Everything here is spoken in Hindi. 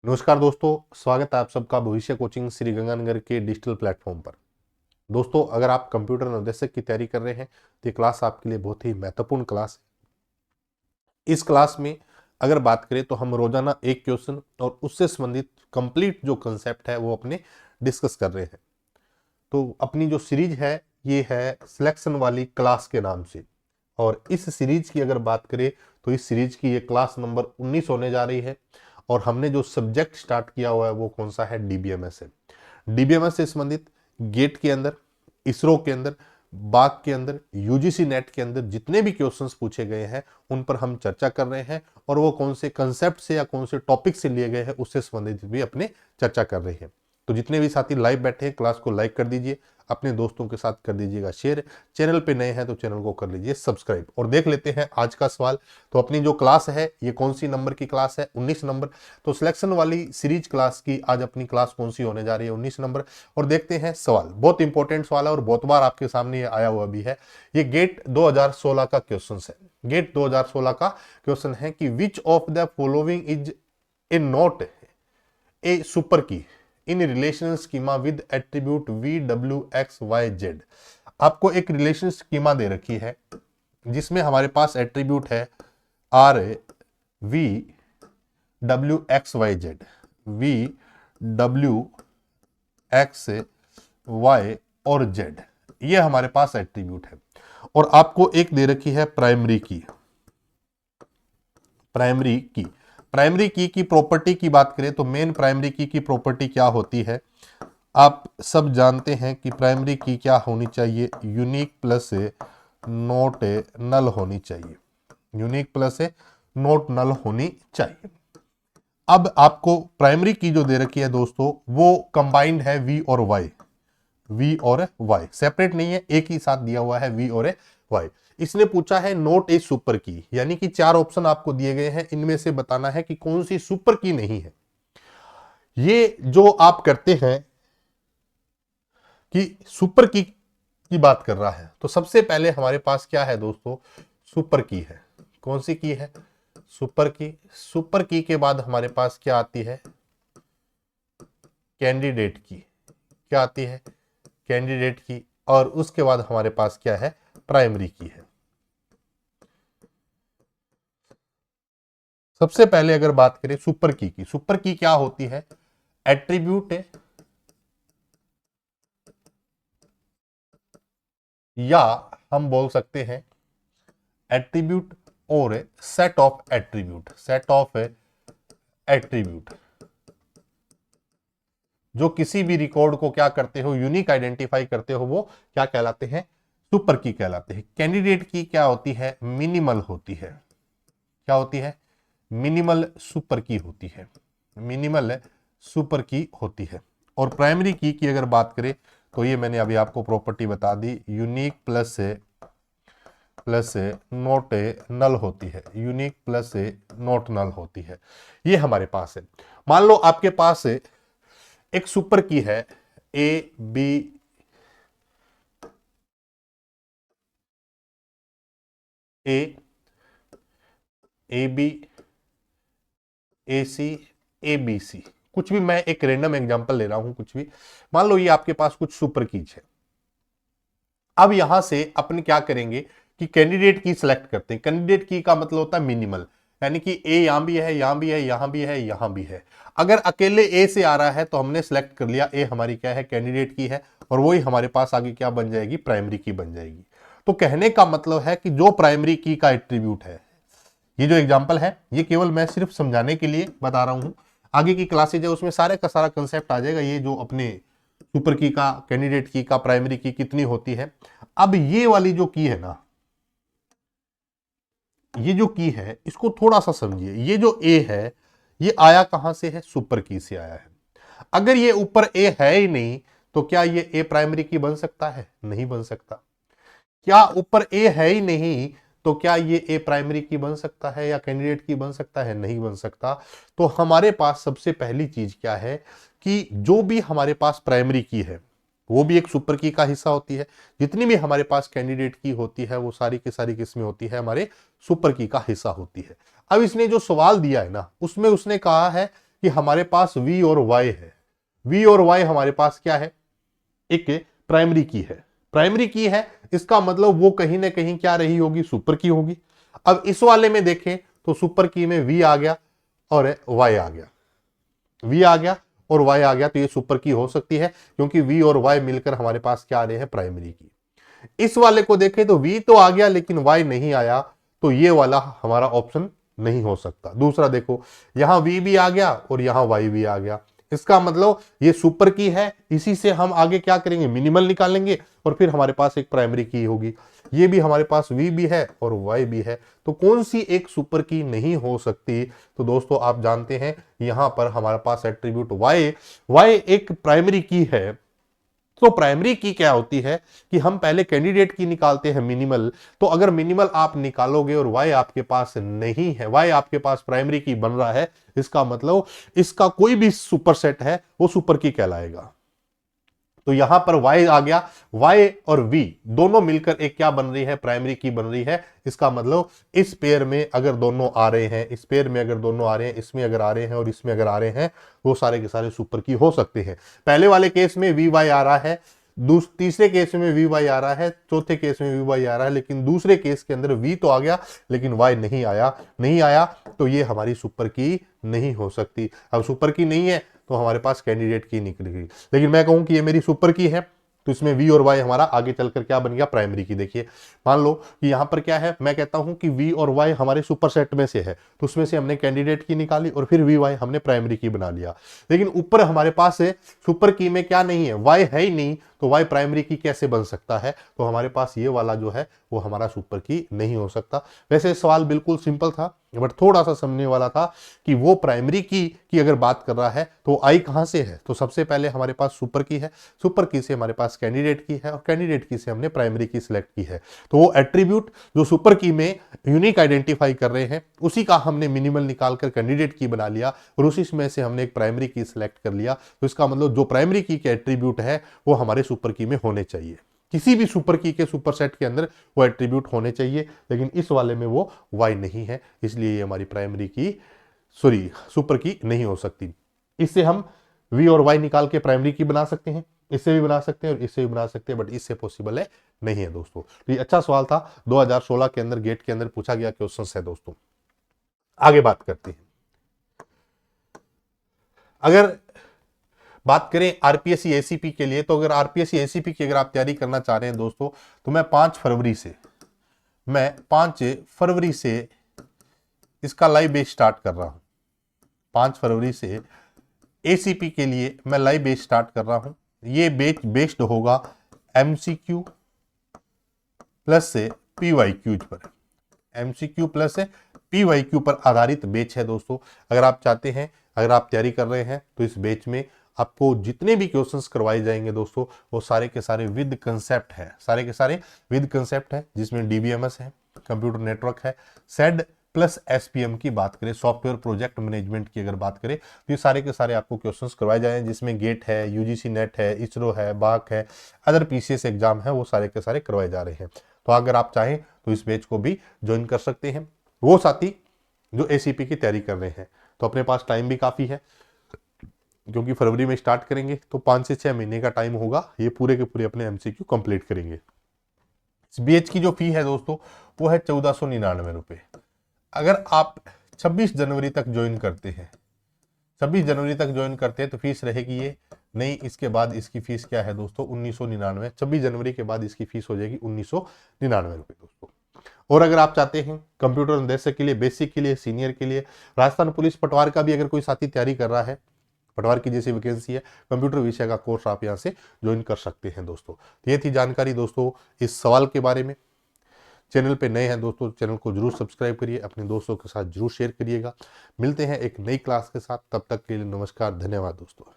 नमस्कार दोस्तों, स्वागत है आप सबका भविष्य कोचिंग श्री गंगानगर के डिजिटल प्लेटफॉर्म पर। दोस्तों, अगर आप कंप्यूटर निर्देशक की तैयारी कर रहे हैं तो ये क्लास आपके लिए बहुत ही महत्वपूर्ण क्लास है। इस क्लास में अगर बात करें तो हम रोजाना एक क्वेश्चन और उससे संबंधित कंप्लीट जो कंसेप्ट है वो अपने डिस्कस कर रहे हैं। तो अपनी जो सीरीज है ये है सिलेक्शन वाली क्लास के नाम से, और इस सीरीज की अगर बात करें तो इस सीरीज की ये क्लास नंबर 19 होने जा रही है। और हमने जो सब्जेक्ट स्टार्ट किया हुआ है वो कौन सा है? डीबीएमएस है। डीबीएमएस से संबंधित गेट के अंदर, इसरो के अंदर, बाग के अंदर, यूजीसी नेट के अंदर जितने भी क्वेश्चंस पूछे गए हैं उन पर हम चर्चा कर रहे हैं, और वो कौन से कंसेप्ट से या कौन से टॉपिक से लिए गए हैं उससे संबंधित भी अपने चर्चा कर रहे हैं। तो जितने भी साथी लाइव बैठे हैं क्लास को लाइक कर दीजिए, अपने दोस्तों के साथ कर दीजिएगा शेयर। चैनल पे नए हैं तो चैनल को कर लीजिए सब्सक्राइब। और देख लेते हैं आज का सवाल। तो अपनी जो क्लास है ये कौन सी नंबर की क्लास है? 19 नंबर। तो सिलेक्शन वाली सीरीज क्लास की आज अपनी क्लास कौन सी होने जा रही है? 19 नंबर। और देखते हैं सवाल। बहुत इंपॉर्टेंट सवाल है और बहुत बार आपके सामने ये आया हुआ भी है। ये गेट 2016 का क्वेश्चन है। गेट 2016 का क्वेश्चन है कि which of the following is a not a super key in relational schema with attribute V W X Y Z. आपको एक रिलेशन स्कीमा दे रखी है जिसमें हमारे पास एट्रीब्यूट है R V W X Y Z, V W X Y और जेड, ये हमारे पास एट्रीब्यूट है। और आपको एक दे रखी है प्राइमरी की। प्राइमरी की प्रॉपर्टी की बात करें तो मेन प्राइमरी की प्रॉपर्टी क्या होती है? आप सब जानते हैं कि प्राइमरी की क्या होनी चाहिए? यूनिक प्लस नॉट नल होनी चाहिए। यूनिक प्लस नॉट नल होनी चाहिए। अब आपको प्राइमरी की जो दे रखी है दोस्तों वो कंबाइंड है वी और वाई। वी और वाई सेपरेट नहीं है, एक ही साथ दिया हुआ है वी और वाई। इसने पूछा है नोट ए सुपर की, यानी कि 4 ऑप्शन आपको दिए गए हैं, इनमें से बताना है कि कौन सी सुपर की नहीं है। ये जो आप करते हैं कि सुपर की बात कर रहा है, तो सबसे पहले हमारे पास क्या है दोस्तों? सुपर की है। कौन सी की है? सुपर की। सुपर की के बाद हमारे पास क्या आती है? कैंडिडेट की। क्या आती है? कैंडिडेट की। और उसके बाद हमारे पास क्या है? प्राइमरी की है। सबसे पहले अगर बात करें सुपर की सुपर की क्या होती है? एट्रीब्यूट है या हम बोल सकते हैं एट्रीब्यूट और set of attribute. Set of attribute जो किसी भी रिकॉर्ड को क्या करते हो? यूनिक आइडेंटिफाई करते हो, वो क्या कहलाते हैं? सुपर की कहलाते हैं। कैंडिडेट की क्या होती है? मिनिमल होती है। क्या होती है? मिनिमल सुपर की होती है। मिनिमल सुपर की होती है। और प्राइमरी की अगर बात करें तो ये मैंने अभी आपको प्रॉपर्टी बता दी, यूनिक प्लस नॉट नल होती है। यूनिक प्लस नॉट नल होती है। ये हमारे पास है। मान लो आपके पास एक सुपर की है A B A B A C A B C, कुछ भी, मैं एक रैंडम एग्जांपल ले रहा हूं, कुछ भी। मान लो ये आपके पास कुछ सुपर कीज है। अब यहां से अपन क्या करेंगे कि कैंडिडेट की सिलेक्ट करते हैं। कैंडिडेट की का मतलब होता है मिनिमल, यानी कि ए यहां भी है, यहां भी है, यहां भी है, यहां भी है। अगर अकेले ए से आ रहा है तो हमने सिलेक्ट कर लिया, ए हमारी क्या है? कैंडिडेट की है। और वही हमारे पास आगे क्या बन जाएगी? प्राइमरी की बन जाएगी। तो कहने का मतलब है कि जो प्राइमरी की का एट्रीब्यूट है, ये जो एग्जांपल है ये केवल मैं सिर्फ समझाने के लिए बता रहा हूं। आगे की क्लासेज है उसमें सारे का सारा कंसेप्ट आ जाएगा। ये जो अपने सुपर की का, कैंडिडेट की का, प्राइमरी की कितनी होती है। अब ये वाली जो की है ना, ये जो की है इसको थोड़ा सा समझिए। ये जो ए है ये आया कहां से है? सुपर की से आया है। अगर ये ऊपर ए है ही नहीं तो क्या ये ए प्राइमरी की बन सकता है? नहीं बन सकता। क्या ऊपर ए है ही नहीं तो क्या ये ए प्राइमरी की बन सकता है या कैंडिडेट की बन सकता है? नहीं बन सकता। तो हमारे पास सबसे पहली चीज क्या है कि जो भी हमारे पास प्राइमरी की है वो भी एक सुपर की का हिस्सा होती है। जितनी भी हमारे पास कैंडिडेट की होती है वो सारी की सारी किस्में होती है हमारे सुपर की का हिस्सा होती है। अब इसने जो सवाल दिया है ना उसमें उसने कहा है कि हमारे पास V और Y है। V और Y हमारे पास क्या है, एक प्राइमरी की है। प्राइमरी की है, इसका मतलब वो कहीं ना कहीं क्या रही होगी, सुपर की होगी। अब इस वाले में देखें तो सुपर की में V आ गया और Y आ गया, V आ गया और Y आ गया, तो ये सुपर की हो सकती है क्योंकि V और Y मिलकर हमारे पास क्या आ रहे हैं, प्राइमरी की। इस वाले को देखें तो V तो आ गया लेकिन Y नहीं आया, तो ये वाला हमारा ऑप्शन नहीं हो सकता। दूसरा देखो, यहां V भी आ गया और यहां Y भी आ गया, इसका मतलब ये सुपर की है, इसी से हम आगे क्या करेंगे, मिनिमल निकालेंगे और फिर हमारे पास एक प्राइमरी की होगी। ये भी हमारे पास V भी है और Y भी है, तो कौन सी एक सुपर की नहीं हो सकती। तो दोस्तों आप जानते हैं यहां पर हमारे पास एट्रीब्यूट Y एक प्राइमरी की है। तो प्राइमरी की क्या होती है कि हम पहले कैंडिडेट की निकालते हैं मिनिमल, तो अगर मिनिमल आप निकालोगे और Y आपके पास नहीं है, Y आपके पास प्राइमरी की बन रहा है, इसका मतलब इसका कोई भी सुपरसेट है वो सुपर की कहलाएगा। तो यहां पर Y आ गया, Y और V दोनों मिलकर एक क्या बन रही है, प्राइमरी की बन रही है। इसका मतलब इस पेयर में अगर दोनों आ रहे हैं, इस पेयर में अगर दोनों आ रहे हैं, इसमें अगर आ रहे हैं और इसमें अगर आ रहे हैं, वो सारे के सारे सुपर की हो सकते हैं। पहले वाले केस में VY आ रहा है, तीसरे केस में VY आ रहा है, चौथे केस में VY आ रहा है, लेकिन दूसरे केस के अंदर V तो आ गया लेकिन Y नहीं आया। नहीं आया तो ये हमारी सुपर की नहीं हो सकती। अब सुपर की नहीं है तो हमारे पास कैंडिडेट की निकलेगी, लेकिन मैं कहूं कि ये मेरी सुपर की है, तो इसमें V और Y हमारा आगे चलकर क्या बन गया, प्राइमरी की। देखिए मान लो कि यहां पर क्या है, मैं कहता हूं कि V और Y हमारे सुपर सेट में से है, तो उसमें से हमने कैंडिडेट की निकाली और फिर VY हमने प्राइमरी की बना लिया। लेकिन ऊपर हमारे पास है सुपर की में क्या नहीं है, Y है ही नहीं, तो Y प्राइमरी की कैसे बन सकता है। तो हमारे पास ये वाला जो है वो हमारा सुपर की नहीं हो सकता। वैसे सवाल बिल्कुल सिंपल था बट थोड़ा सा समझने वाला था कि वो प्राइमरी की अगर बात कर रहा है तो आई कहां से है, तो सबसे पहले हमारे पास सुपर की है, सुपर की से हमारे पास कैंडिडेट की है और कैंडिडेट की से हमने प्राइमरी की सिलेक्ट की है। तो वो एट्रीब्यूट जो सुपर की में यूनिक आइडेंटिफाई कर रहे हैं उसी का हमने मिनिमल निकालकर कैंडिडेट की बना लिया और उसी में से हमने एक प्राइमरी की सिलेक्ट कर लिया। तो इसका मतलब जो प्राइमरी की के एट्रीब्यूट है वो हमारे सुपर की में होने चाहिए। किसी भी सुपर की के सुपर सेट के अंदर वो एट्रीब्यूट होने चाहिए, लेकिन इस वाले में वो Y नहीं है, इसलिए ये हमारी प्राइमरी की सुपर की नहीं हो सकती। इससे हम V और Y निकाल के प्राइमरी की बना सकते हैं, इससे भी बना सकते हैं और इससे भी बना सकते हैं, बट इससे पॉसिबल है नहीं है दोस्तों। तो ये अच्छा सवाल था, 2016 के अंदर गेट के अंदर पूछा गया क्वेश्चन है दोस्तों। आगे बात करते हैं, अगर बात करें आरपीएससी एसीपी के लिए, तो अगर आरपीएससी एसीपी की अगर आप तैयारी करना चाह रहे हैं दोस्तों, तो मैं 5 फरवरी से इसका लाइव बेस स्टार्ट कर रहा हूं। 5 फरवरी से एसीपी के लिए मैं लाइव बेस स्टार्ट कर रहा हूं। ये बेच बेस्ड होगा एमसीक्यू प्लस से पीवाईक्यूज पर, एमसीक्यू प्लस से पीवाईक्यू पर आधारित बेच है दोस्तों। अगर आप चाहते हैं, अगर आप तैयारी कर रहे हैं, तो इस बेच में आपको जितने भी क्वेश्चंस करवाए जाएंगे दोस्तों वो सारे के सारे विद कंसेप्ट है, सारे के सारे विद कंसेप्ट है, जिसमें डीबीएमएस है, कंप्यूटर नेटवर्क है, सेड प्लस एसपीएम की बात करें, सॉफ्टवेयर प्रोजेक्ट मैनेजमेंट की अगर बात करें, तो ये सारे के सारे आपको क्वेश्चंस करवाए जाएंगे, जिसमें गेट है, यूजीसी नेट है, इसरो है, बाक है, अदर पीसीएस एग्जाम है, वो सारे के सारे करवाए जा रहे हैं। तो अगर आप चाहें तो इस बैच को भी ज्वाइन कर सकते हैं, वो साथी जो एसीपी की तैयारी कर रहे हैं। तो अपने पास टाइम भी काफ़ी है, क्योंकि फरवरी में स्टार्ट करेंगे तो 5 से 6 महीने का टाइम होगा, ये पूरे के पूरे अपने एमसीक्यू कंप्लीट करेंगे। इस बैच की जो फी है दोस्तों वो है 1499 रुपये। अगर आप 26 जनवरी तक ज्वाइन करते हैं, 26 जनवरी तक ज्वाइन करते हैं तो फीस रहेगी ये नहीं, इसके बाद इसकी फीस क्या है दोस्तों 1999। 26 जनवरी के बाद इसकी फीस हो जाएगी 1999 रुपये दोस्तों। और अगर आप चाहते हैं कंप्यूटर अनुदेशक के लिए, बेसिक के लिए, सीनियर के लिए, राजस्थान पुलिस पटवार का भी अगर कोई साथी तैयारी कर रहा है, पटवार की जैसी वैकेंसी है, कंप्यूटर विषय का कोर्स आप यहाँ से ज्वाइन कर सकते हैं दोस्तों। तो ये थी जानकारी दोस्तों इस सवाल के बारे में। चैनल पे नए हैं दोस्तों, चैनल को जरूर सब्सक्राइब करिए, अपने दोस्तों के साथ जरूर शेयर करिएगा। मिलते हैं एक नई क्लास के साथ, तब तक के लिए नमस्कार, धन्यवाद दोस्तों।